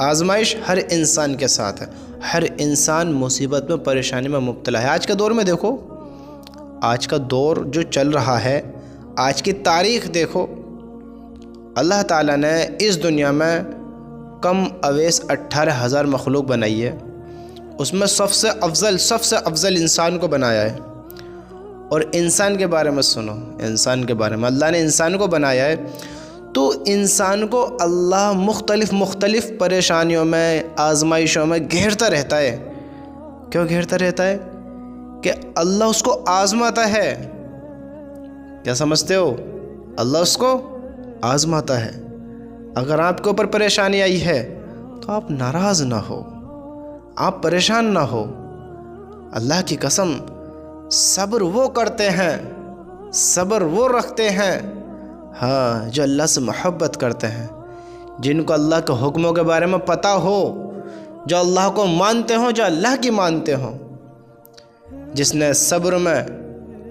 آزمائش ہر انسان کے ساتھ ہے، ہر انسان مصیبت میں پریشانی میں مبتلا ہے۔ آج کے دور میں دیکھو، آج کا دور جو چل رہا ہے، آج کی تاریخ دیکھو، اللہ تعالیٰ نے اس دنیا میں کم اویس 18,000 مخلوق بنائی ہے، اس میں سب سے افضل انسان کو بنایا ہے۔ اور انسان کے بارے میں سنو، انسان کے بارے میں اللہ نے انسان کو بنایا ہے، تو انسان کو اللہ مختلف پریشانیوں میں، آزمائشوں میں گھیرتا رہتا ہے۔ کیوں گھیرتا رہتا ہے؟ کہ اللہ اس کو آزماتا ہے۔ کیا سمجھتے ہو؟ اللہ اس کو آزماتا ہے۔ اگر آپ کے اوپر پریشانی آئی ہے تو آپ ناراض نہ ہو، آپ پریشان نہ ہو۔ اللہ کی قسم، صبر وہ کرتے ہیں، صبر وہ رکھتے ہیں، ہاں، جو اللہ سے محبت کرتے ہیں، جن کو اللہ کے حکموں کے بارے میں پتہ ہو، جو اللہ کو مانتے ہوں، جو اللہ کی مانتے ہوں۔ جس نے صبر میں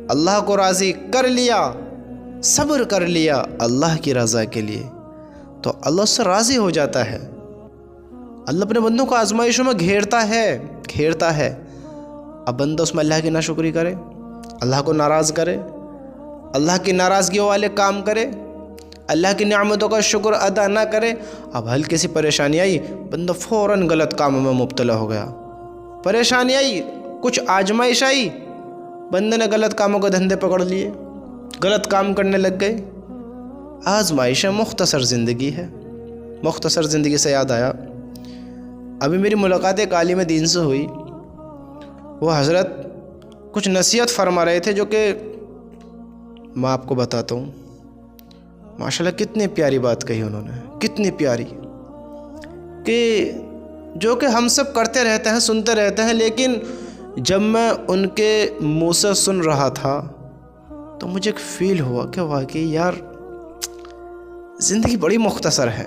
اللہ کو راضی کر لیا، صبر کر لیا اللہ کی رضا کے لیے، تو اللہ اس سے راضی ہو جاتا ہے۔ اللہ اپنے بندوں کو آزمائشوں میں گھیرتا ہے۔ اب بندہ اس میں اللہ کی ناشکری کرے، اللہ کو ناراض کرے، اللہ کی ناراضگی والے کام کرے، اللہ کی نعمتوں کا شکر ادا نہ کرے۔ اب ہلکی سی پریشانی آئی، بندہ فوراً غلط کاموں میں مبتلا ہو گیا۔ پریشانی آئی، کچھ آزمائش آئی، بندے نے غلط کاموں کے دھندے پکڑ لیے، غلط کام کرنے لگ گئے۔ آزمائش مختصر زندگی ہے۔ مختصر زندگی سے یاد آیا، ابھی میری ملاقات ایک عالم دین سے ہوئی۔ وہ حضرت کچھ نصیحت فرما رہے تھے، جو کہ میں آپ کو بتاتا ہوں۔ ماشاءاللہ کتنی پیاری بات کہی انہوں نے، کتنی پیاری، کہ جو کہ ہم سب کرتے رہتے ہیں، سنتے رہتے ہیں، لیکن جب میں ان کے منہ سے سن رہا تھا تو مجھے ایک فیل ہوا کہ واقعی یار زندگی بڑی مختصر ہے،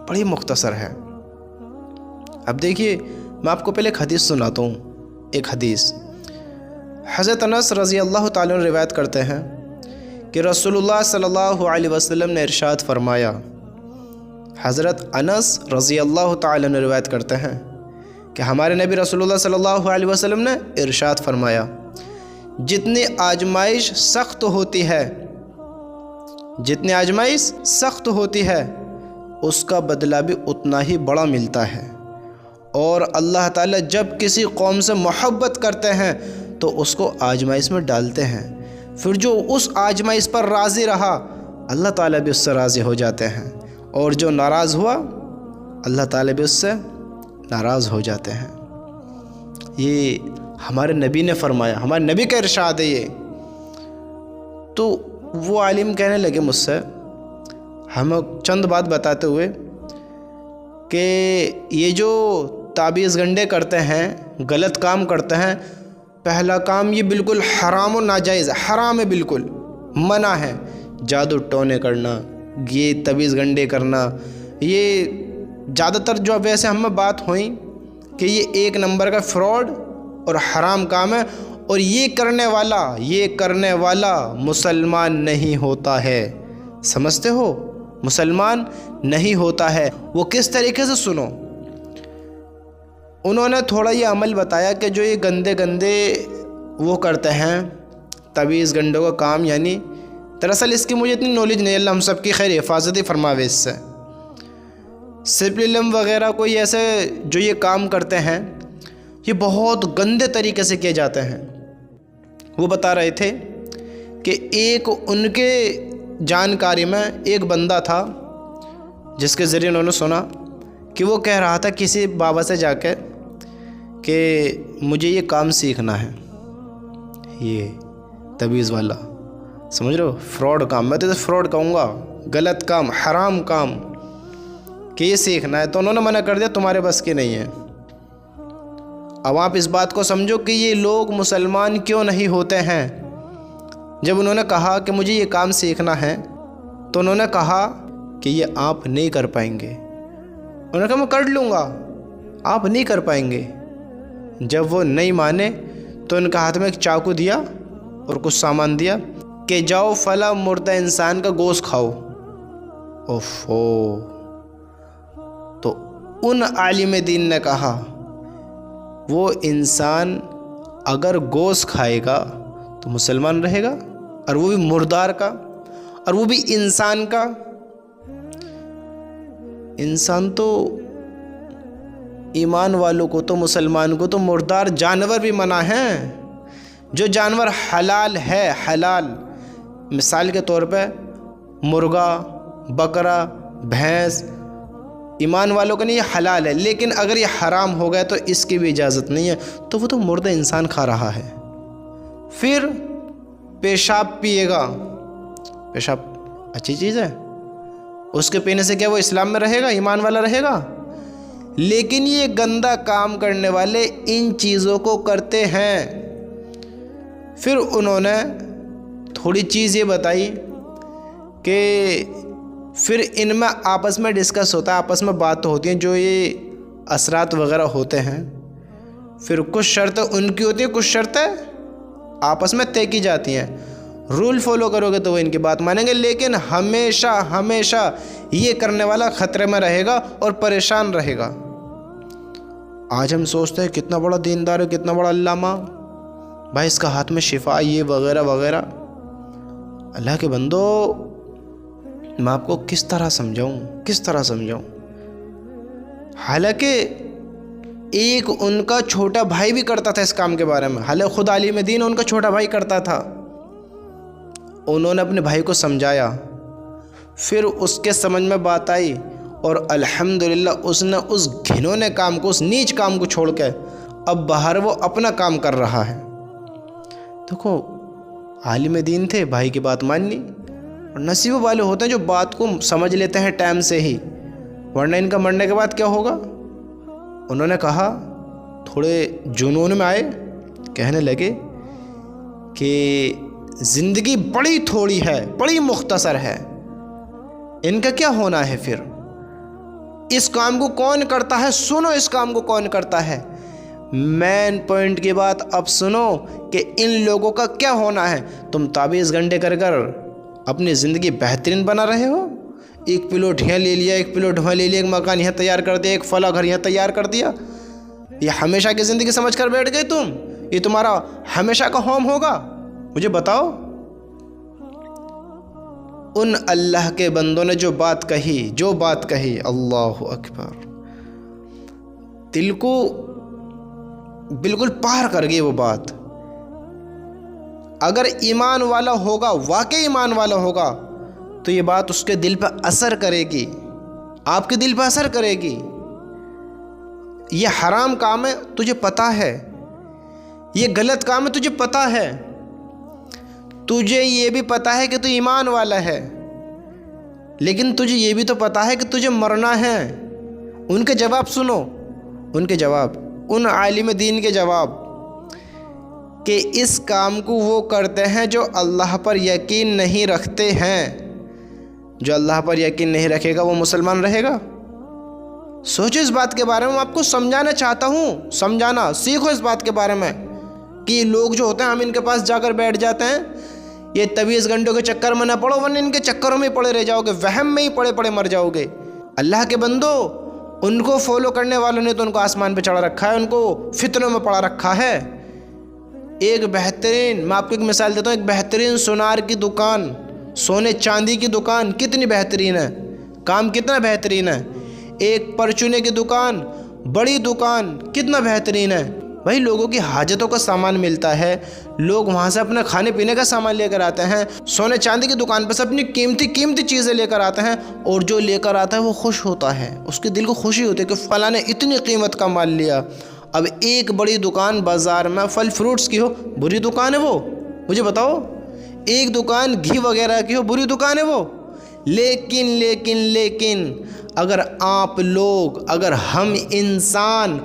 بڑی مختصر ہے۔ اب دیکھیے، میں آپ کو پہلے ایک حدیث سناتا ہوں۔ ایک حدیث حضرت انس رضی اللہ تعالیٰ عنہ روایت کرتے ہیں کہ رسول اللہ صلی اللہ علیہ وسلم نے ارشاد فرمایا۔ حضرت انس رضی اللہ تعالیٰ عنہ روایت کرتے ہیں کہ ہمارے نبی رسول اللہ صلی اللہ علیہ وسلم نے ارشاد فرمایا، جتنی آزمائش سخت ہوتی ہے، جتنی آزمائش سخت ہوتی ہے، اس کا بدلہ بھی اتنا ہی بڑا ملتا ہے۔ اور اللہ تعالیٰ جب کسی قوم سے محبت کرتے ہیں تو اس کو آزمائش میں ڈالتے ہیں، پھر جو اس آزمائش پر راضی رہا اللہ تعالیٰ بھی اس سے راضی ہو جاتے ہیں، اور جو ناراض ہوا اللہ تعالیٰ بھی اس سے ناراض ہو جاتے ہیں۔ یہ ہمارے نبی نے فرمایا، ہمارے نبی کا ارشاد ہے یہ۔ تو وہ عالم کہنے لگے مجھ سے، ہمیں چند بات بتاتے ہوئے، کہ یہ جو تعویذ گنڈے کرتے ہیں، غلط کام کرتے ہیں، پہلا کام یہ بالکل حرام و ناجائز ہے، حرام ہے، بالکل منع ہے۔ جادو ٹونے کرنا، یہ تعویذ گنڈے کرنا، یہ زیادہ تر جو ویسے ہم میں بات ہوئیں کہ یہ ایک نمبر کا فراڈ اور حرام کام ہے، اور یہ کرنے والا مسلمان نہیں ہوتا ہے۔ سمجھتے ہو؟ مسلمان نہیں ہوتا ہے۔ وہ کس طریقے سے؟ سنو، انہوں نے تھوڑا یہ عمل بتایا کہ جو یہ گندے وہ کرتے ہیں تعویذ گنڈوں کا کام، یعنی دراصل اس کی مجھے اتنی نالج نہیں، اللہ ہم سب کی خیر حفاظت فرماوے اس سے۔ سپلم وغیرہ کوئی ایسے جو یہ کام کرتے ہیں، یہ بہت گندے طریقے سے کیے جاتے ہیں۔ وہ بتا رہے تھے کہ ایک ان کے جانکاری میں ایک بندہ تھا جس کے ذریعے انہوں نے سنا کہ وہ کہہ رہا تھا کسی بابا سے جا کے کہ مجھے یہ کام سیکھنا ہے، یہ تعویذ والا، سمجھ رہے ہو، فراڈ کام، میں تو اسے فراڈ کہوں گا، غلط کام، حرام کام، کہ یہ سیکھنا ہے۔ تو انہوں نے منع کر دیا، تمہارے بس کی نہیں ہے۔ اب آپ اس بات کو سمجھو کہ یہ لوگ مسلمان کیوں نہیں ہوتے ہیں۔ جب انہوں نے کہا کہ مجھے یہ کام سیکھنا ہے تو انہوں نے کہا کہ یہ آپ نہیں کر پائیں گے۔ انہوں نے کہا میں کر لوں گا، آپ نہیں کر پائیں گے۔ جب وہ نہیں مانے تو ان کے ہاتھ میں ایک چاقو دیا اور کچھ سامان دیا کہ جاؤ فلاں مردہ انسان کا گوشت کھاؤ۔ اوفو! تو ان عالم دین نے کہا وہ انسان اگر گوشت کھائے گا تو مسلمان رہے گا، اور وہ بھی مردار کا، اور وہ بھی انسان کا۔ انسان تو ایمان والوں کو تو مسلمان کو تو مردار جانور بھی منع ہیں، جو جانور حلال ہے، حلال، مثال کے طور پہ مرغا، بکرا، بھینس، ایمان والوں کا نہیں یہ حلال ہے، لیکن اگر یہ حرام ہو گیا تو اس کی بھی اجازت نہیں ہے، تو وہ تو مردہ انسان کھا رہا ہے۔ پھر پیشاب پیے گا، پیشاب اچھی چیز ہے، اس کے پینے سے کیا وہ اسلام میں رہے گا، ایمان والا رہے گا؟ لیکن یہ گندا کام کرنے والے ان چیزوں کو کرتے ہیں۔ پھر انہوں نے تھوڑی چیز یہ بتائی کہ پھر ان میں آپس میں ڈسکس ہوتا ہے، آپس میں بات ہوتی ہیں، جو یہ اثرات وغیرہ ہوتے ہیں، پھر کچھ شرطیں ان کی ہوتی ہیں، کچھ شرطیں آپس میں طے کی جاتی ہیں۔ رول فالو کرو گے تو وہ ان کی بات مانیں گے، لیکن ہمیشہ ہمیشہ یہ کرنے والا خطرے میں رہے گا اور پریشان رہے گا۔ آج ہم سوچتے ہیں کتنا بڑا دیندار ہے، کتنا بڑا علامہ، بھائی اس کا ہاتھ میں شفا، یہ وغیرہ وغیرہ۔ اللہ کے بندو، میں آپ کو کس طرح سمجھاؤں؟ حالانکہ ایک ان کا چھوٹا بھائی بھی کرتا تھا اس کام کے بارے میں، حالانکہ خود عالم دین ان کا چھوٹا بھائی کرتا تھا۔ انہوں نے اپنے بھائی کو سمجھایا، پھر اس کے سمجھ میں بات آئی، اور الحمدللہ اس نے اس گھنونے کام کو، اس نیچ کام کو چھوڑ کے اب باہر وہ اپنا کام کر رہا ہے۔ دیکھو عالم دین تھے، بھائی کی بات ماننی، اور نصیب والے ہوتے ہیں جو بات کو سمجھ لیتے ہیں ٹائم سے ہی، ورنہ ان کا مرنے کے بعد کیا ہوگا؟ انہوں نے کہا، تھوڑے جنون میں آئے، کہنے لگے کہ زندگی بڑی تھوڑی ہے، بڑی مختصر ہے، ان کا کیا ہونا ہے؟ پھر اس کام کو کون کرتا ہے؟ سنو اس کام کو کون کرتا ہے، مین پوائنٹ کی بات اب سنو کہ ان لوگوں کا کیا ہونا ہے۔ تم 23 گھنٹے کر اپنی زندگی بہترین بنا رہے ہو، ایک پلاٹ یہاں لے لیا، ایک پلاٹ وہاں لے لیا، ایک مکان یہاں تیار کر دیا، ایک فلاں گھر یہاں تیار کر دیا، یہ ہمیشہ کی زندگی سمجھ کر بیٹھ گئے تم؟ یہ تمہارا ہمیشہ کا ہوم ہوگا؟ مجھے بتاؤ۔ ان اللہ کے بندوں نے جو بات کہی، اللہ اکبر، دل کو بالکل پار کر گئی وہ بات۔ اگر ایمان والا ہوگا، واقعی ایمان والا ہوگا، تو یہ بات اس کے دل پہ اثر کرے گی، آپ کے دل پہ اثر کرے گی۔ یہ حرام کام ہے، تجھے پتہ ہے، یہ غلط کام ہے، تجھے پتہ ہے، تجھے یہ بھی پتہ ہے کہ تو ایمان والا ہے، لیکن تجھے یہ بھی تو پتہ ہے کہ تجھے مرنا ہے۔ ان کے جواب سنو، ان کے جواب، ان عالم دین کے جواب، کہ اس کام کو وہ کرتے ہیں جو اللہ پر یقین نہیں رکھتے ہیں۔ جو اللہ پر یقین نہیں رکھے گا وہ مسلمان رہے گا؟ سوچو اس بات کے بارے میں، میں آپ کو سمجھانا چاہتا ہوں، سمجھانا سیکھو اس بات کے بارے میں، کہ یہ لوگ جو ہوتے ہیں ہم ان کے پاس جا کر بیٹھ جاتے ہیں، یہ 23 گھنٹوں کے چکر میں نہ پڑو، ورنہ ان کے چکروں میں ہی پڑے رہ جاؤ گے، وہم میں ہی پڑے مر جاؤ گے۔ اللہ کے بندو، ان کو فالو کرنے والوں نے تو ان کو آسمان پہ چڑھا رکھا ہے، ان کو فتنوں میں پڑا رکھا ہے۔ ایک بہترین، میں آپ کو ایک مثال دیتا ہوں، ایک بہترین سونار کی دکان، سونے چاندی کی دکان کتنی بہترین ہے، کام کتنا بہترین ہے۔ ایک پرچونے کی دکان، بڑی دکان کتنا بہترین ہے۔ بھائی لوگوں کی حاجتوں کا سامان ملتا ہے، لوگ وہاں سے اپنے کھانے پینے کا سامان لے کر آتے ہیں، سونے چاندی کی دکان پہ سے اپنی قیمتی چیزیں لے کر آتے ہیں، اور جو لے کر آتا ہے وہ خوش ہوتا ہے، اس کے دل کو خوشی ہوتی ہے کہ فلاں نے اتنی قیمت کا مال لیا۔ اب ایک بڑی دکان بازار میں پھل فروٹس کی ہو، بری دکان ہے وہ؟ مجھے بتاؤ۔ ایک دکان گھی وغیرہ کی ہو، بری دکان ہے وہ؟ لیکن اگر آپ لوگ، اگر ہم انسان،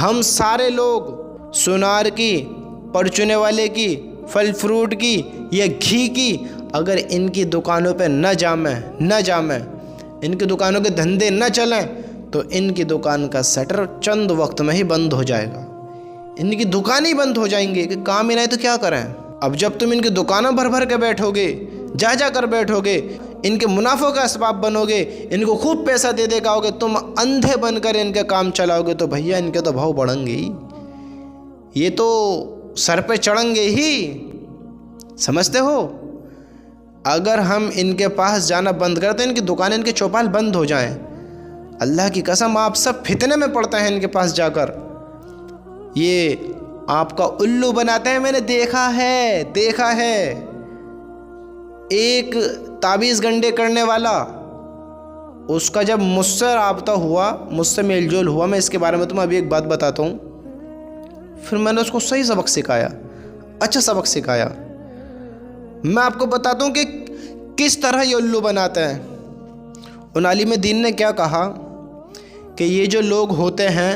ہم سارے لوگ سونار کی، پرچونے والے کی، پھل فروٹ کی یا گھی کی، اگر ان کی دکانوں پہ نہ جامیں، ان کی دکانوں کے دھندے نہ چلیں، تو ان کی دکان کا سٹر چند وقت میں ہی بند ہو جائے گا، ان کی دکانیں ہی بند ہو جائیں گی، کہ کام ہی نہیں تو کیا کریں۔ اب جب تم ان کی دکانوں بھر کے بیٹھو گے، جا کر بیٹھو گے، ان کے منافع کا اسباب بنو گے، ان کو خوب پیسہ دے دے گاؤ گے، تم اندھے بن کر ان کے کام چلاؤ گے، تو بھیا ان کے تو بھاؤ بڑھیں گے ہی، یہ تو سر پہ چڑھیں گے ہی، سمجھتے ہو؟ اگر ہم ان کے پاس جانا بند کر دیں، ان کی دکانیں، ان کے چوپال بند ہو جائیں، اللہ کی قسم آپ سب فتنے میں پڑتے ہیں ان کے پاس جا کر، یہ آپ کا الو بناتے ہیں۔ میں نے دیکھا ہے ایک تعویذ گنڈے کرنے والا، اس کا جب مجھ سے رابطہ ہوا، مجھ سے میل جول ہوا، میں اس کے بارے میں تمہیں ابھی ایک بات بتاتا ہوں، پھر میں نے اس کو صحیح سبق سکھایا، اچھا سبق سکھایا۔ میں آپ کو بتاتا ہوں کہ کس طرح یہ الو بناتے ہیں۔ ان عالم دین نے کیا کہا کہ یہ جو لوگ ہوتے ہیں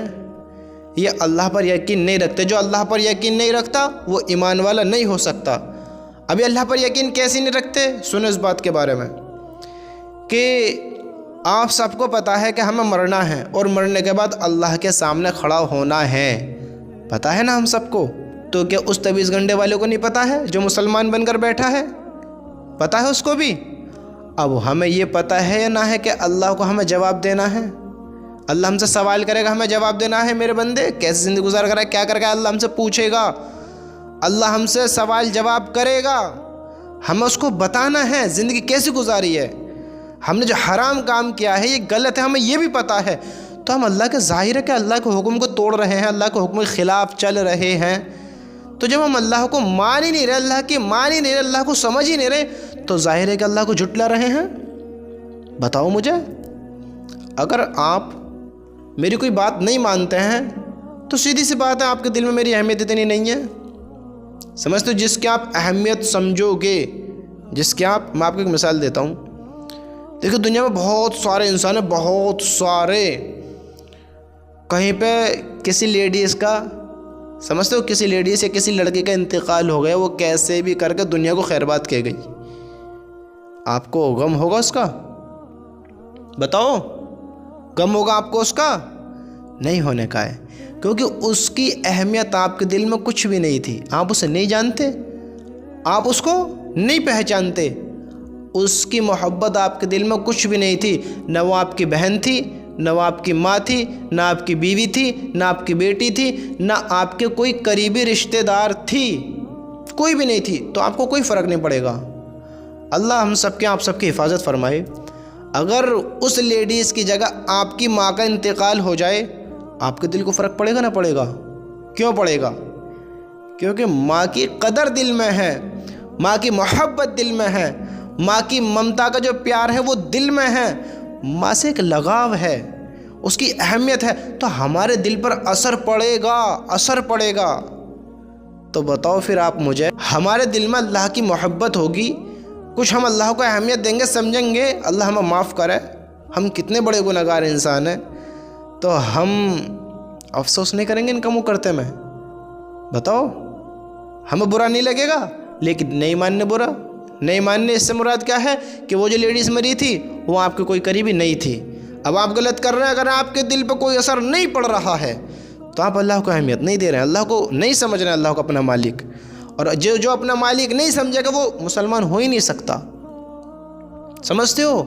یہ اللہ پر یقین نہیں رکھتے، جو اللہ پر یقین نہیں رکھتا وہ ایمان والا نہیں ہو سکتا۔ ابھی اللہ پر یقین کیسے نہیں رکھتے؟ سنو اس بات کے بارے میں کہ آپ سب کو پتہ ہے کہ ہمیں مرنا ہے اور مرنے کے بعد اللہ کے سامنے کھڑا ہونا ہے، پتہ ہے نا ہم سب کو؟ تو کیا اس تعویذ گنڈے والے کو نہیں پتہ ہے جو مسلمان بن کر بیٹھا ہے؟ پتہ ہے اس کو بھی؟ اب ہمیں یہ پتہ ہے یا نہ ہے کہ اللہ کو ہمیں جواب دینا ہے؟ اللہ ہم سے سوال کرے گا، ہمیں جواب دینا ہے، میرے بندے کیسے زندگی گزار کر ہے، کیا کر کے اللہ ہم سے پوچھے گا، اللہ ہم سے سوال جواب کرے گا، ہمیں اس کو بتانا ہے زندگی کیسی گزاری ہے، ہم نے جو حرام کام کیا ہے یہ غلط ہے، ہمیں یہ بھی پتہ ہے، تو ہم اللہ کے ظاہر ہے کہ اللہ کے حکم کو توڑ رہے ہیں، اللہ کے حکم کے خلاف چل رہے ہیں، تو جب ہم اللہ کو مان ہی نہیں رہے، اللہ کی مان ہی نہیں رہے، اللہ کو سمجھ ہی نہیں رہے، تو ظاہر ہے کہ اللہ کو جھٹلا رہے ہیں۔ بتاؤ مجھے، اگر آپ میری کوئی بات نہیں مانتے ہیں تو سیدھی سی بات ہے آپ کے دل میں میری اہمیت اتنی نہیں ہے، سمجھتے ہو؟ جس کی آپ اہمیت سمجھو گے، جس کی آپ، میں آپ کو ایک مثال دیتا ہوں، دیکھو دنیا میں بہت سارے انسان ہیں، بہت سارے، کہیں پہ کسی لیڈیز کا، سمجھتے ہو، کسی لیڈیز یا کسی لڑکے کا انتقال ہو گیا، وہ کیسے بھی کر کے دنیا کو خیر بات کہہ گئی، آپ کو غم ہوگا اس کا؟ بتاؤ، غم ہوگا آپ کو اس کا؟ نہیں ہونے کا ہے، کیونکہ اس کی اہمیت آپ کے دل میں کچھ بھی نہیں تھی، آپ اسے نہیں جانتے، آپ اس کو نہیں پہچانتے، اس کی محبت آپ کے دل میں کچھ بھی نہیں تھی، نہ وہ آپ کی بہن تھی، نہ وہ آپ کی ماں تھی، نہ آپ کی بیوی تھی، نہ آپ کی بیٹی تھی، نہ آپ کے کوئی قریبی رشتہ دار تھی، کوئی بھی نہیں تھی، تو آپ کو کوئی فرق نہیں پڑے گا۔ اللہ ہم سب کے، آپ سب کی حفاظت فرمائے۔ اگر اس لیڈیز کی جگہ آپ کی ماں کا انتقال ہو جائے، آپ کے دل کو فرق پڑے گا نہ پڑے گا؟ کیوں پڑے گا؟ کیونکہ ماں کی قدر دل میں ہے، ماں کی محبت دل میں ہے، ماں کی ممتا کا جو پیار ہے وہ دل میں ہے، ماں سے ایک لگاؤ ہے، اس کی اہمیت ہے، تو ہمارے دل پر اثر پڑے گا، اثر پڑے گا۔ تو بتاؤ پھر آپ مجھے، ہمارے دل میں اللہ کی محبت ہوگی، کچھ ہم اللہ کو اہمیت دیں گے، سمجھیں گے، اللہ ہمیں معاف کرے، ہم کتنے بڑے گنہگار انسان ہیں، تو ہم افسوس نہیں کریں گے ان کاموں کرتے میں؟ بتاؤ، ہمیں برا نہیں لگے گا؟ لیکن نہیں ماننے برا، نہیں ماننے اس سے مراد کیا ہے کہ وہ جو لیڈیز مری تھی وہ آپ کی کوئی قریبی نہیں تھی۔ اب آپ غلط کر رہے ہیں، اگر آپ کے دل پہ کوئی اثر نہیں پڑ رہا ہے تو آپ اللہ کو اہمیت نہیں دے رہے ہیں، اللہ کو نہیں سمجھ رہے ہیں، اللہ کو اپنا مالک، اور جو اپنا مالک نہیں سمجھے گا وہ مسلمان ہو ہی نہیں سکتا، سمجھتے ہو؟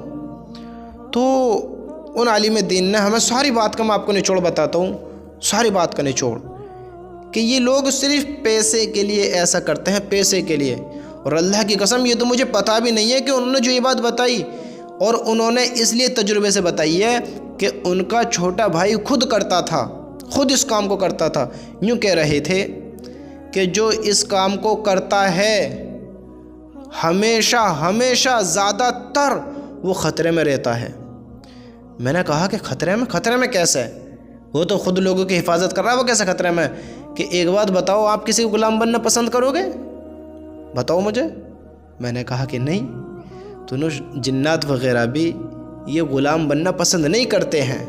تو ان عالم دین نے ہمیں ساری بات کا، میں آپ کو نچوڑ بتاتا ہوں، ساری بات کا نچوڑ، کہ یہ لوگ صرف پیسے کے لیے ایسا کرتے ہیں، پیسے کے لیے، اور اللہ کی قسم یہ تو مجھے پتہ بھی نہیں ہے کہ انہوں نے جو یہ بات بتائی، اور انہوں نے اس لیے تجربے سے بتائی ہے کہ ان کا چھوٹا بھائی خود کرتا تھا، خود اس کام کو کرتا تھا، یوں کہہ رہے تھے کہ جو اس کام کو کرتا ہے ہمیشہ ہمیشہ زیادہ تر وہ خطرے میں رہتا ہے۔ میں نے کہا کہ خطرے میں کیسے؟ وہ تو خود لوگوں کی حفاظت کر رہا ہے، وہ کیسے خطرے میں؟ کہ ایک بات بتاؤ، آپ کسی کو غلام بننا پسند کرو گے؟ بتاؤ مجھے۔ میں نے کہا کہ نہیں، تو جنات وغیرہ بھی یہ غلام بننا پسند نہیں کرتے ہیں،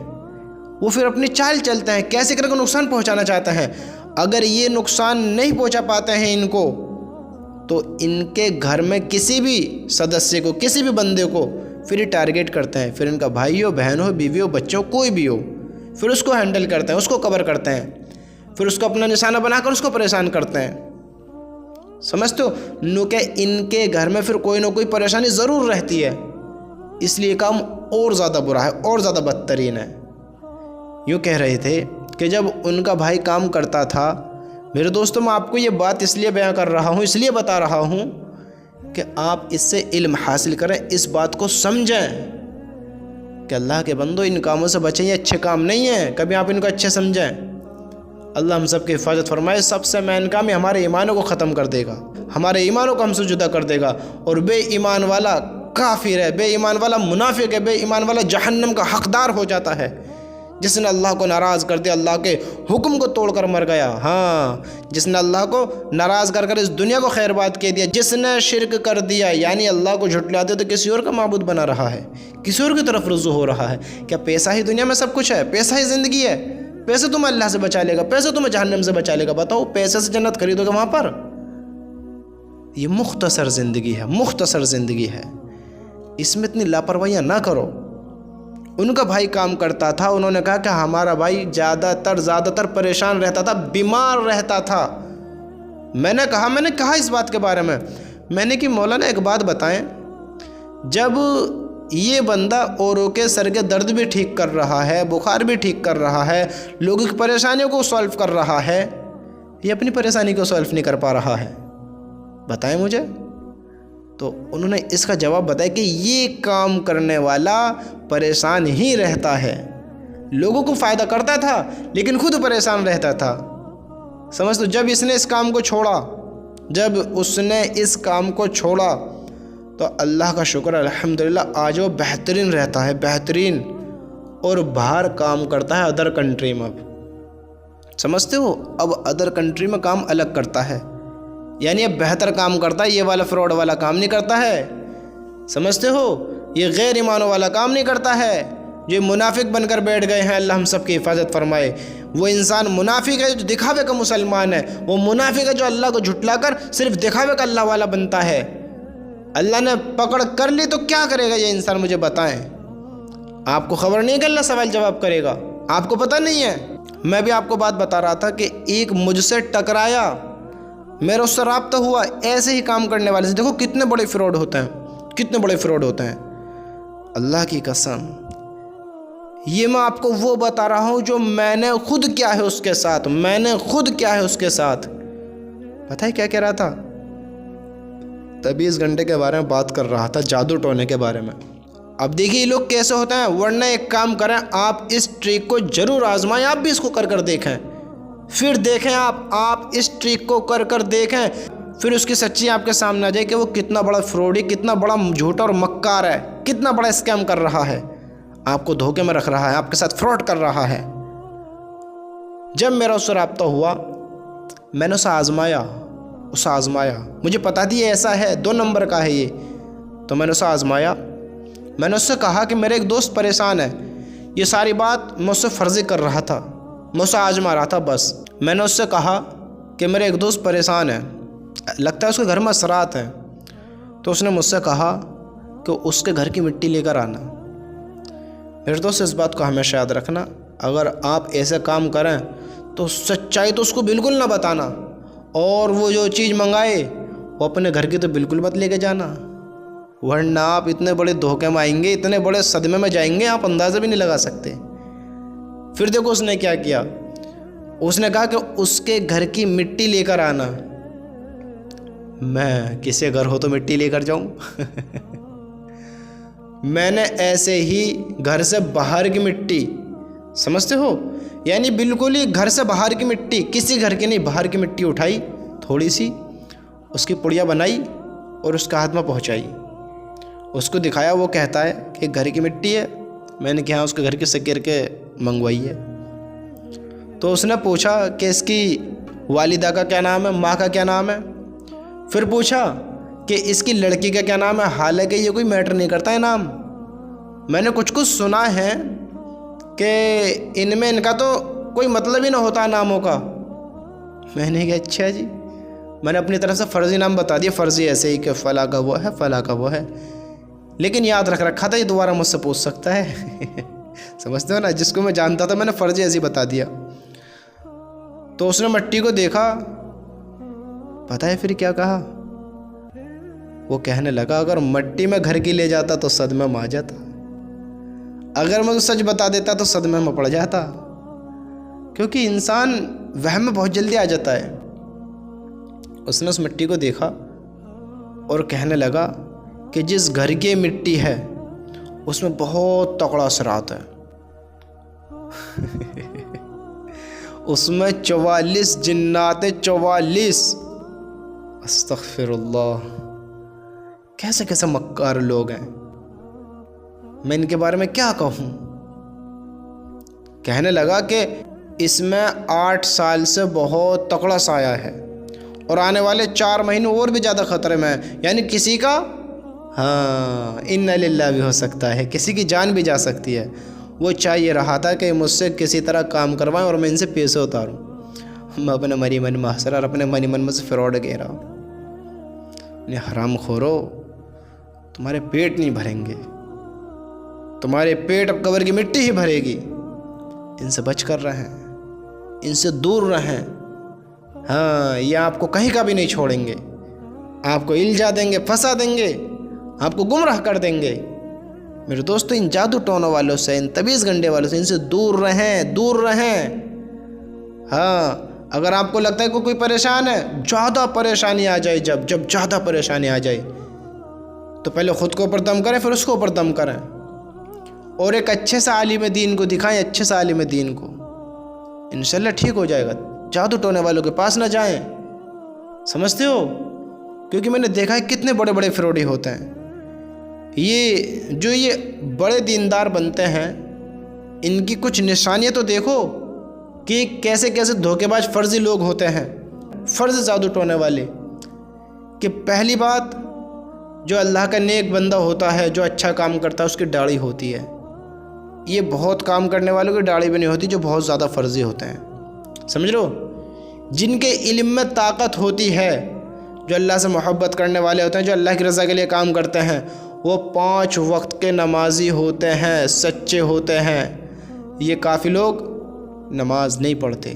وہ پھر اپنی چال چلتے ہیں، کیسے کر کے نقصان پہنچانا چاہتے ہیں، اگر یہ نقصان نہیں پہنچا پاتے ہیں ان کو، تو ان کے گھر میں کسی بھی سدسیہ کو، کسی بھی بندے کو پھر یہ ٹارگیٹ کرتے ہیں، پھر ان کا بھائی ہو، بہن ہو، بیوی ہو، بچوں، کوئی بھی ہو، پھر اس کو ہینڈل کرتے ہیں، اس کو کور کرتے ہیں، پھر اس کو اپنا نشانہ بنا کر اس کو پریشان کرتے ہیں، سمجھتے ہو؟ نو کہ ان کے گھر میں پھر کوئی نہ کوئی پریشانی ضرور رہتی ہے، اس لیے کام اور زیادہ برا ہے اور زیادہ بدترین ہے۔ یوں کہہ رہے تھے کہ جب ان کا بھائی کام کرتا تھا، میرے دوستوں میں آپ کو یہ بات اس لیے بیان کر رہا ہوں، اس لیے بتا رہا ہوں کہ آپ اس سے علم حاصل کریں، اس بات کو سمجھیں کہ اللہ کے بندو ان کاموں سے بچیں، یہ اچھے کام نہیں ہیں، کبھی آپ ان کو اچھے سمجھیں۔ اللہ ہم سب کی حفاظت فرمائے۔ سب سے مین کام یہ ہمارے ایمانوں کو ختم کر دے گا، ہمارے ایمانوں کو ہم سے جدا کر دے گا، اور بے ایمان والا کافر ہے، بے ایمان والا منافق ہے، بے ایمان والا جہنم کا حقدار ہو جاتا ہے۔ جس نے اللہ کو ناراض کر دیا، اللہ کے حکم کو توڑ کر مر گیا، ہاں جس نے اللہ کو ناراض کر اس دنیا کو خیر بات کہہ دیا، جس نے شرک کر دیا یعنی اللہ کو جھٹلا دیا تو کسی اور کا معبود بنا رہا ہے، کسی اور کی طرف رجوع ہو رہا ہے۔ کیا پیسہ ہی دنیا میں سب کچھ ہے؟ پیسہ ہی زندگی ہے؟ پیسہ تمہیں اللہ سے بچا لے گا؟ پیسہ تمہیں جہنم سے بچا لے گا؟ بتاؤ، پیسے سے جنت خریدو گے وہاں پر؟ یہ مختصر زندگی ہے، مختصر زندگی ہے، اس میں اتنی لاپرواہیاں نہ کرو۔ ان کا بھائی کام کرتا تھا، انہوں نے کہا کہ ہمارا بھائی زیادہ تر پریشان رہتا تھا، بیمار رہتا تھا۔ میں نے کہا اس بات کے بارے میں نے کہ مولانا ایک بات بتائیں، جب یہ بندہ اوروں کے سر کے درد بھی ٹھیک کر رہا ہے، بخار بھی ٹھیک کر رہا ہے، لوگوں کی پریشانیوں کو سولو کر رہا ہے، یہ اپنی پریشانی کو سولو نہیں کر پا رہا ہے؟ بتائیں مجھے۔ تو انہوں نے اس کا جواب بتایا کہ یہ کام کرنے والا پریشان ہی رہتا ہے، لوگوں کو فائدہ کرتا تھا لیکن خود پریشان رہتا تھا۔ سمجھ تو جب اس نے اس کام کو چھوڑا تو اللہ کا شکر الحمدللہ آج وہ بہترین رہتا ہے، بہترین، اور باہر کام کرتا ہے ادر کنٹری میں۔ اب سمجھتے ہو، اب ادر کنٹری میں کام الگ کرتا ہے، یعنی اب بہتر کام کرتا ہے، یہ والا فراڈ والا کام نہیں کرتا ہے، سمجھتے ہو، یہ غیر ایمانوں والا کام نہیں کرتا ہے، جو منافق بن کر بیٹھ گئے ہیں۔ اللہ ہم سب کی حفاظت فرمائے۔ وہ انسان منافق ہے جو دکھاوے کا مسلمان ہے، وہ منافق ہے جو اللہ کو جھٹلا کر صرف دکھاوے کا اللہ والا بنتا ہے۔ اللہ نے پکڑ کر لی تو کیا کرے گا یہ انسان؟ مجھے بتائیں، آپ کو خبر نہیں ہے کہ اللہ سوال جواب کرے گا؟ آپ کو پتہ نہیں ہے؟ میں بھی آپ کو بات بتا رہا تھا کہ ایک مجھ سے ٹکرایا، میرا اس سے رابطہ ہوا ایسے ہی کام کرنے والے سے۔ دیکھو کتنے بڑے فراڈ ہوتے ہیں، کتنے بڑے فراڈ ہوتے ہیں، اللہ کی قسم۔ یہ میں آپ کو وہ بتا رہا ہوں جو میں نے خود کیا ہے اس کے ساتھ، پتہ ہے کیا کہہ رہا تھا؟ 23 گھنٹے کے بارے میں بات کر رہا تھا، جادو ٹونے کے بارے میں۔ اب دیکھیے یہ لوگ کیسے ہوتے ہیں، ورنہ ایک کام کریں، آپ اس ٹرک کو ضرور آزمائیں، آپ بھی اس کو کر دیکھیں، پھر دیکھیں آپ اس ٹرک کو کر دیکھیں، پھر اس کی سچی آپ کے سامنے آ جائے کہ وہ کتنا بڑا فراڈی، کتنا بڑا جھوٹا اور مکار ہے، کتنا بڑا اسکیم کر رہا ہے، آپ کو دھوکے میں رکھ رہا ہے، آپ کے ساتھ فراڈ کر رہا ہے۔ جب میرا اس سے رابطہ ہوا، میں نے اسے آزمایا، مجھے پتا تھی یہ ایسا ہے، 2 نمبر کا ہے یہ، تو میں نے اسے آزمایا۔ میں نے اس سے کہا کہ میرے ایک دوست پریشان ہے، یہ ساری بات میں اس سے فرضی کر رہا تھا، میں اسے آزما رہا تھا بس۔ میں نے اس سے کہا کہ میرے ایک دوست پریشان ہے، لگتا ہے اس کے گھر میں اثرات ہیں، تو اس نے مجھ سے کہا کہ اس کے گھر کی مٹی لے کر آنا۔ میرے دوست اس بات کو ہمیشہ یاد رکھنا، اگر آپ ایسے کام کریں تو سچائی تو اس کو بالکل نہ بتانا، اور وہ جو چیز منگائے وہ اپنے گھر کی تو بالکل مت لے کے جانا، ورنہ آپ اتنے بڑے دھوکے میں آئیں گے، اتنے بڑے صدمے میں جائیں گے، آپ اندازہ بھی نہیں لگا سکتے۔ پھر دیکھو اس نے کیا کیا، اس نے کہا کہ اس کے گھر کی مٹی لے کر آنا۔ میں کسی گھر ہو تو مٹی لے کر جاؤں؟ میں نے ایسے ہی گھر سے باہر کی مٹی، سمجھتے ہو، یعنی بالکل ہی گھر سے باہر کی مٹی، کسی گھر کی نہیں، باہر کی مٹی اٹھائی، تھوڑی سی اس کی پڑیا بنائی اور اس کا ہاتھ میں پہنچائی، اس کو دکھایا، وہ کہتا ہے کہ گھر کی مٹی ہے، میں نے کہا اس کے گھر کی سکیر کے منگوائی ہے۔ تو اس نے پوچھا کہ اس کی والدہ کا کیا نام ہے، ماں کا کیا نام ہے، پھر پوچھا کہ اس کی لڑکی کا کیا نام ہے، حالانکہ یہ کوئی میٹر نہیں کرتا ہے نام، میں نے کچھ سنا ہے کہ ان میں ان کا تو کوئی مطلب ہی نہ ہوتا ناموں کا۔ میں نے کہا اچھا جی، میں نے اپنی طرف سے فرضی نام بتا دیا، فرضی ایسے ہی کہ فلاں کا وہ ہے، فلاں کا وہ ہے، لیکن یاد رکھ رکھا تھا یہ دوبارہ مجھ سے پوچھ سکتا ہے۔ سمجھتے ہو نا، جس کو میں جانتا تھا میں نے فرضی ایسے ہی بتا دیا۔ تو اس نے مٹی کو دیکھا، پتہ ہے پھر کیا کہا، وہ کہنے لگا اگر مٹی میں گھر کی لے جاتا تو صدمے میں آ جاتا، اگر میں سچ بتا دیتا تو صدمے میں پڑ جاتا، کیونکہ انسان وہم میں بہت جلدی آ جاتا ہے۔ اس نے اس مٹی کو دیکھا اور کہنے لگا کہ جس گھر کی مٹی ہے اس میں بہت تگڑا اثرات ہے، اس میں 44 جنات، 44، استغفر اللہ، کیسے کیسے مکار لوگ ہیں، میں ان کے بارے میں کیا کہوں۔ کہنے لگا کہ اس میں 8 سال سے بہت تگڑا سایہ ہے اور آنے والے 4 مہینے اور بھی زیادہ خطرے میں ہیں، یعنی کسی کا انا للہ بھی ہو سکتا ہے، کسی کی جان بھی جا سکتی ہے۔ وہ چاہیے رہا تھا کہ مجھ سے کسی طرح کام کروائیں اور میں ان سے پیسے اتاروں، میں اپنے منی من محسر اور اپنے منی من میں سے فراڈ گے رہا ہوں۔ حرام خورو، تمہارے پیٹ نہیں بھریں گے، تمہارے پیٹ اب قبر کی مٹی ہی بھرے گی۔ ان سے بچ کر رہیں، ان سے دور رہیں۔ یہ آپ کو کہیں کا بھی نہیں چھوڑیں گے، آپ کو الجھا دیں گے، پھنسا دیں گے، آپ کو گمراہ کر دیں گے۔ میرے دوستو، ان جادو ٹونوں والوں سے، ان تبیز گنڈے والوں سے، ان سے دور رہیں، دور رہیں۔ اگر آپ کو لگتا ہے کہ کوئی پریشان ہے، زیادہ پریشانی آ جائے، جب زیادہ پریشانی آ جائے تو پہلے خود کو اوپر دم کریں، پھر اس کو اوپر دم کریں، اور ایک اچھے سے عالم دین کو دکھائیں، اچھے سے عالم دین کو، انشاءاللہ ٹھیک ہو جائے گا۔ جادو ٹونے والوں کے پاس نہ جائیں، سمجھتے ہو؟ کیونکہ میں نے دیکھا ہے کتنے بڑے بڑے فراڈی ہوتے ہیں۔ یہ بڑے دیندار بنتے ہیں، ان کی کچھ نشانیاں تو دیکھو کہ کیسے کیسے دھوکے باز فرضی لوگ ہوتے ہیں، فرض جادو ٹونے والے۔ کہ پہلی بات، جو اللہ کا نیک بندہ ہوتا ہے، جو اچھا کام کرتا ہے، اس کی داڑھی ہوتی ہے۔ یہ بہت کام کرنے والوں کی داڑھی بھی نہیں ہوتی، جو بہت زیادہ فرضی ہوتے ہیں، سمجھ لو۔ جن کے علم میں طاقت ہوتی ہے، جو اللہ سے محبت کرنے والے ہوتے ہیں، جو اللہ کی رضا کے لیے کام کرتے ہیں، وہ 5 وقت کے نمازی ہوتے ہیں، سچے ہوتے ہیں۔ یہ کافی لوگ نماز نہیں پڑھتے،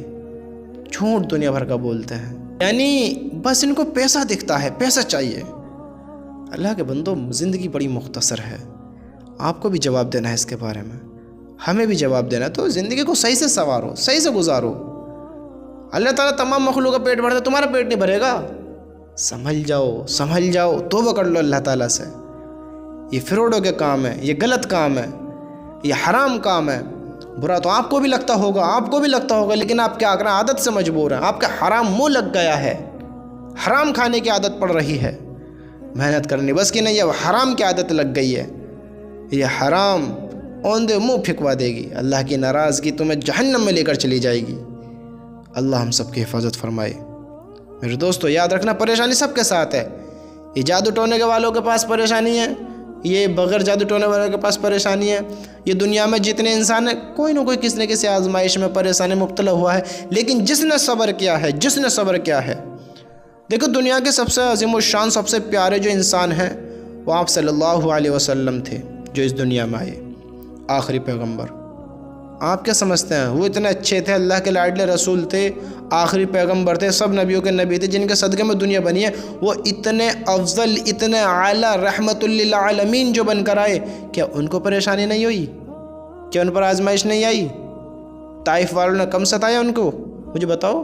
جھوٹ دنیا بھر کا بولتے ہیں، یعنی بس ان کو پیسہ دکھتا ہے، پیسہ چاہیے۔ اللہ کے بندو، زندگی بڑی مختصر ہے، آپ کو بھی جواب دینا ہے اس کے بارے میں، ہمیں بھی جواب دینا ہے، تو زندگی کو صحیح سے سنوارو، صحیح سے گزارو۔ اللہ تعالیٰ تمام مخلوق کا پیٹ بھرتا ہے، تمہارا پیٹ نہیں بھرے گا۔ سنبھل جاؤ، توبہ کر لو اللہ تعالیٰ سے۔ یہ فروڈوں کے کام ہے، یہ غلط کام ہے، یہ حرام کام ہے۔ برا تو آپ کو بھی لگتا ہوگا، لیکن آپ کیا کریں، عادت سے مجبور ہیں، آپ کا حرام منہ لگ گیا ہے، حرام کھانے کی عادت پڑ رہی ہے، محنت کرنی بس کی نہیں ہے، وہ حرام کی عادت لگ گئی ہے۔ یہ حرام اوندے منہ پھکوا دے گی، اللہ کی ناراضگی تمہیں جہنم میں لے کر چلی جائے گی۔ اللہ ہم سب کی حفاظت فرمائے۔ میرے دوستو، یاد رکھنا، پریشانی سب کے ساتھ ہے۔ یہ جادو ٹونے کے والوں کے پاس پریشانی ہے، یہ بغیر جادو ٹونے والوں کے پاس پریشانی ہے۔ یہ دنیا میں جتنے انسان ہیں، کوئی نہ کوئی کسی نہ کسی آزمائش میں، پریشانی مبتلا ہوا ہے، لیکن جس نے صبر کیا ہے، دیکھو، دنیا کے سب سے عظیم الشان، سب سے پیارے جو انسان ہیں، وہ آپ صلی اللہ علیہ وسلم تھے، جو اس دنیا میں آئے، آخری پیغمبر۔ آپ کیا سمجھتے ہیں؟ وہ اتنے اچھے تھے، اللہ کے لاڈلے رسول تھے، آخری پیغمبر تھے، سب نبیوں کے نبی تھے، جن کے صدقے میں دنیا بنی ہے۔ وہ اتنے افضل، اتنے اعلیٰ، رحمت للعالمین جو بن کر آئے، کیا ان کو پریشانی نہیں ہوئی؟ کیا ان پر آزمائش نہیں آئی؟ طائف والوں نے کم ستایا ان کو؟ مجھے بتاؤ۔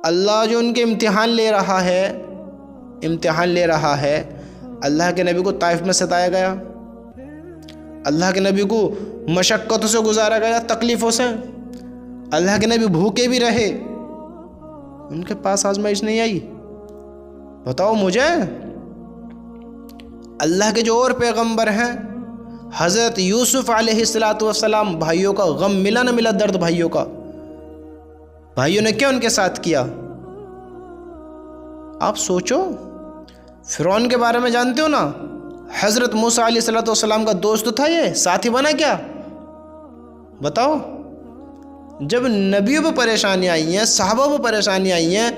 اللہ جو ان کے امتحان لے رہا ہے، اللہ کے نبی کو طائف میں ستایا گیا، اللہ کے نبی کو مشقتوں سے گزارا گیا، تکلیفوں سے، اللہ کے نبی بھوکے بھی رہے، ان کے پاس آزمائش نہیں آئی؟ بتاؤ مجھے۔ اللہ کے جو اور پیغمبر ہیں، حضرت یوسف علیہ السلام، بھائیوں کا غم ملا نہ ملا، درد بھائیوں کا، بھائیوں نے کیا ان کے ساتھ کیا؟ آپ سوچو۔ فرعون کے بارے میں جانتے ہو نا، حضرت موسیٰ علیہ السلام کا دوست تھا، یہ ساتھی بنا کیا؟ بتاؤ۔ جب نبیوں پہ پریشانی آئی ہیں، صحابہ پہ پریشانی آئی ہیں،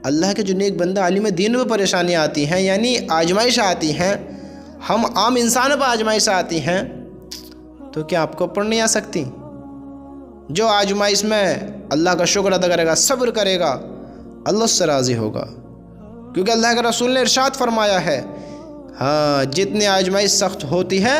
اللہ کے جو نیک بندہ عالم دین پہ پریشانیاں آتی ہیں، یعنی آزمائش آتی ہیں، ہم عام انسانوں پہ آزمائش آتی ہیں، تو کیا آپ کو اوپر نہیں آ سکتی؟ جو آزمائش میں اللہ کا شکر ادا کرے گا، صبر کرے گا، اللہ اس سے راضی ہوگا، کیونکہ اللہ کے رسول نے ارشاد فرمایا ہے ہاں جتنی آزمائش سخت ہوتی ہے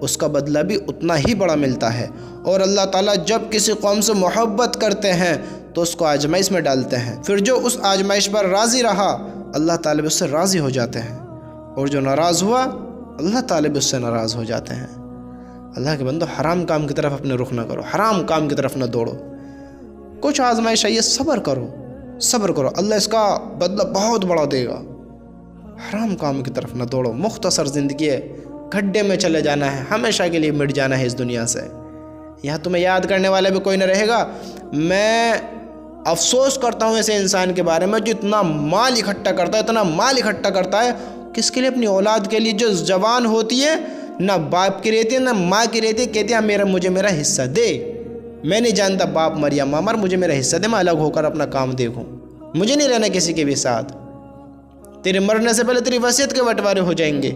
اس کا بدلہ بھی اتنا ہی بڑا ملتا ہے، اور اللہ تعالیٰ جب کسی قوم سے محبت کرتے ہیں تو اس کو آزمائش میں ڈالتے ہیں، پھر جو اس آزمائش پر راضی رہا اللہ تعالیٰ بھی اس سے راضی ہو جاتے ہیں، اور جو ناراض ہوا اللہ تعالیٰ بھی اس سے ناراض ہو جاتے ہیں۔ اللہ کے بندو حرام کام کی طرف اپنے رخ نہ کرو، حرام کام کی طرف نہ دوڑو۔ کچھ آزمائش آئیے صبر کرو، صبر کرو، اللہ اس کا بدلہ بہت بڑا دے گا۔ حرام کام کی طرف نہ دوڑو، مختصر زندگی ہے، گھڈے میں چلے جانا ہے، ہمیشہ کے لیے مٹ جانا ہے اس دنیا سے، یہاں تمہیں یاد کرنے والا بھی کوئی نہ رہے گا۔ میں افسوس کرتا ہوں ایسے انسان کے بارے میں جو اتنا مال اکٹھا کرتا ہے، اتنا مال اکٹھا کرتا ہے، کس کے لیے؟ اپنی اولاد کے لیے، جو جوان ہوتی ہے نہ باپ کی رہتی ہے نہ ماں کی رہتی ہے، کہتی ہے مجھے میرا حصہ دے، میں نہیں جانتا باپ مر یا ماں مر، مجھے میرا حصہ دے، میں الگ ہو کر اپنا کام دیکھوں، مجھے نہیں رہنا کسی کے بھی ساتھ، تیرے مرنے سے پہلے تیری وصیت کے بٹوارے ہو جائیں گے،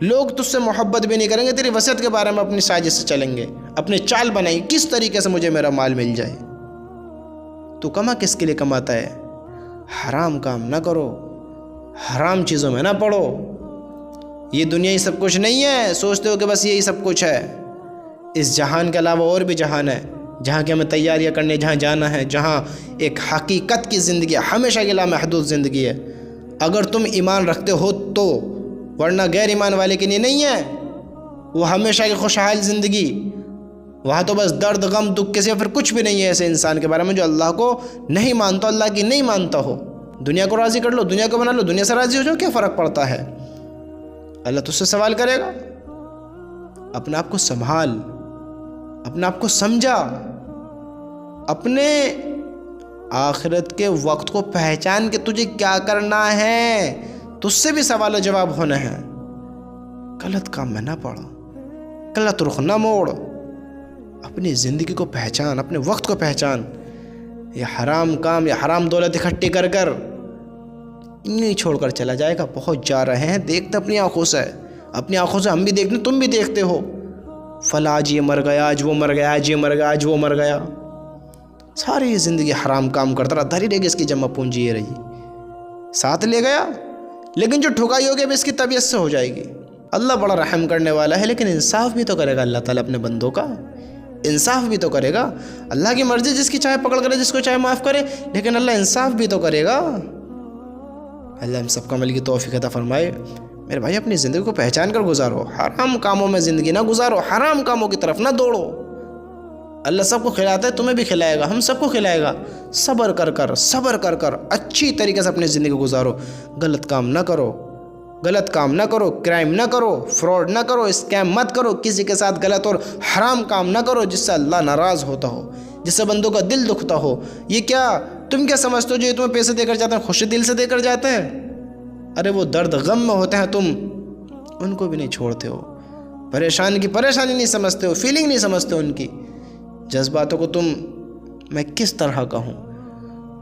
لوگ تجھ سے محبت بھی نہیں کریں گے، تیری وصیت کے بارے میں اپنی سازش سے چلیں گے، اپنے چال بنائیں گے کس طریقے سے مجھے میرا مال مل جائے۔ تو کما کس کے لیے کماتا ہے؟ حرام کام نہ کرو، حرام چیزوں میں نہ پڑو۔ یہ دنیا ہی سب کچھ نہیں ہے، سوچتے ہو کہ بس یہی سب کچھ ہے، اس جہان کے علاوہ اور بھی جہان ہے جہاں کی ہمیں تیاریاں کرنے، جہاں جانا ہے، جہاں ایک حقیقت کی زندگی ہے، ہمیشہ کے لامحدود زندگی ہے، اگر تم ایمان رکھتے ہو تو، ورنہ غیر ایمان والے کے لیے نہیں ہے وہ ہمیشہ کی خوشحال زندگی، وہاں تو بس درد غم دکھ کے سے پھر کچھ بھی نہیں ہے ایسے انسان کے بارے میں جو اللہ کو نہیں مانتا، اللہ کی نہیں مانتا ہو۔ دنیا کو راضی کر لو، دنیا کو بنا لو، دنیا سے راضی ہو جاؤ، کیا فرق پڑتا ہے؟ اللہ تجھ سے سوال کرے گا، اپنے آپ کو سنبھال، اپنے آپ کو سمجھا، اپنے آخرت کے وقت کو پہچان کہ تجھے کیا کرنا ہے، تجھ سے بھی سوال و جواب ہونا ہے۔ غلط کام میں نہ پڑو، غلط رخ نہ موڑ، اپنی زندگی کو پہچان، اپنے وقت کو پہچان۔ یہ حرام کام یا حرام دولت اکٹھی کر کر نہیں چھوڑ کر چلا جائے گا، بہت جا رہے ہیں، دیکھتے اپنی آنکھوں سے، اپنی آنکھوں سے ہم بھی دیکھتے، تم بھی دیکھتے ہو، فلاں آج یہ مر گیا، آج وہ مر گیا، آج یہ مر گیا، آج وہ مر گیا، ساری زندگی حرام کام کرتا رہا، دھری رہ گئی، اس کی جمع پونجی یہ رہی، ساتھ لے گیا، لیکن جو ٹھکائی ہوگی اب اس کی طبیعت سے ہو جائے گی۔ اللہ بڑا رحم کرنے والا ہے، لیکن انصاف بھی تو کرے گا اللہ تعالیٰ اپنے بندوں کا، انصاف بھی تو کرے گا۔ اللہ کی مرضی جس کی چاہے پکڑ کرے، جس کو چاہے معاف کرے، لیکن اللہ انصاف بھی تو کرے گا۔ اللہ ہم سب کو عمل کی توفیق عطا فرمائے۔ میرے بھائی اپنی زندگی کو پہچان کر گزارو، حرام کاموں میں زندگی نہ گزارو، حرام کاموں کی طرف نہ دوڑو۔ اللہ سب کو کھلاتا ہے، تمہیں بھی کھلائے گا، ہم سب کو کھلائے گا۔ صبر کر کر اچھی طریقے سے اپنی زندگی گزارو، غلط کام نہ کرو، غلط کام نہ کرو، کرائم نہ کرو، فراڈ نہ کرو، اسکیم مت کرو، کسی کے ساتھ غلط اور حرام کام نہ کرو جس سے اللہ ناراض ہوتا ہو، جس سے بندوں کا دل دکھتا ہو۔ یہ کیا تم کیا سمجھتے ہو جو یہ تمہیں پیسے دے کر جاتے ہیں خوشی دل سے دے کر جاتے ہیں؟ ارے وہ درد غم میں ہوتے ہیں، تم ان کو بھی نہیں چھوڑتے ہو، پریشانی نہیں سمجھتے ہو، فیلنگ نہیں سمجھتے ہو ان کی، جذباتوں کو تم میں کس طرح کا ہوں،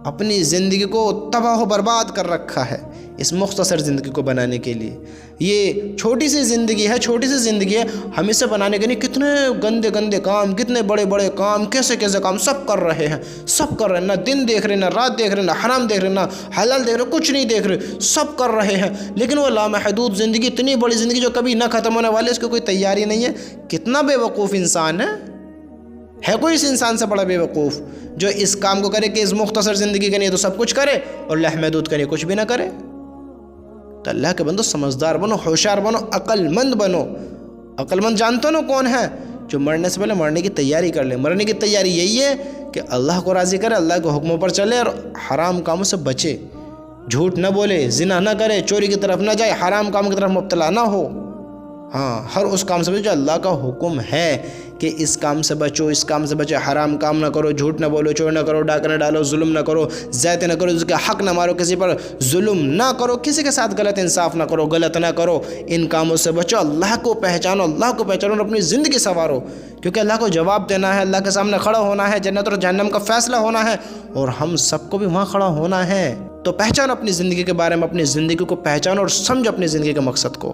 اپنی زندگی کو تباہ و برباد کر رکھا ہے اس مختصر زندگی کو بنانے کے لیے۔ یہ چھوٹی سی زندگی ہے، ہم اسے بنانے کے لیے کتنے گندے کام، کتنے بڑے کام، کیسے کام سب کر رہے ہیں، نہ دن دیکھ رہے، نہ رات دیکھ رہے، نہ حرام دیکھ رہے، نہ حلال دیکھ رہے، کچھ نہیں دیکھ رہے، سب کر رہے ہیں، لیکن وہ لامحدود زندگی، اتنی بڑی زندگی جو کبھی نہ ختم ہونے والی، اس کی کوئی تیاری نہیں ہے۔ کتنا بے وقوف انسان ہے کوئی اس انسان سے بڑا بے وقوف جو اس کام کو کرے کہ اس مختصر زندگی کے لیے تو سب کچھ کرے اور لامحدود کے لیے کچھ بھی نہ کرے؟ تو اللہ کے بندو سمجھدار بنو، ہوشیار بنو، عقل مند بنو۔ عقل مند جانتے ہو کون ہے؟ جو مرنے سے پہلے مرنے کی تیاری کر لے۔ مرنے کی تیاری یہی ہے کہ اللہ کو راضی کرے، اللہ کے حکموں پر چلے اور حرام کاموں سے بچے، جھوٹ نہ بولے، زنا نہ کرے، چوری کی طرف نہ جائے، حرام کام کی طرف مبتلا نہ ہو۔ ہاں، ہر اس کام سے بچو جو اللہ کا حکم ہے کہ اس کام سے بچو، اس کام سے بچو، حرام کام نہ کرو، جھوٹ نہ بولو، چور نہ کرو، ڈاکہ نہ ڈالو، ظلم نہ کرو، زیادتی نہ کرو، اس کا حق نہ مارو، کسی پر ظلم نہ کرو، کسی کے ساتھ غلط انصاف نہ کرو، غلط نہ کرو، ان کاموں سے بچو، اللہ کو پہچانو اور اپنی زندگی سنوارو، کیونکہ اللہ کو جواب دینا ہے، اللہ کے سامنے کھڑا ہونا ہے، جنت اور جہنم کا فیصلہ ہونا ہے، اور ہم سب کو بھی وہاں کھڑا ہونا ہے۔ تو پہچانو اپنی زندگی کے بارے میں، اپنی زندگی کو پہچانو اور سمجھو اپنی زندگی کے مقصد کو۔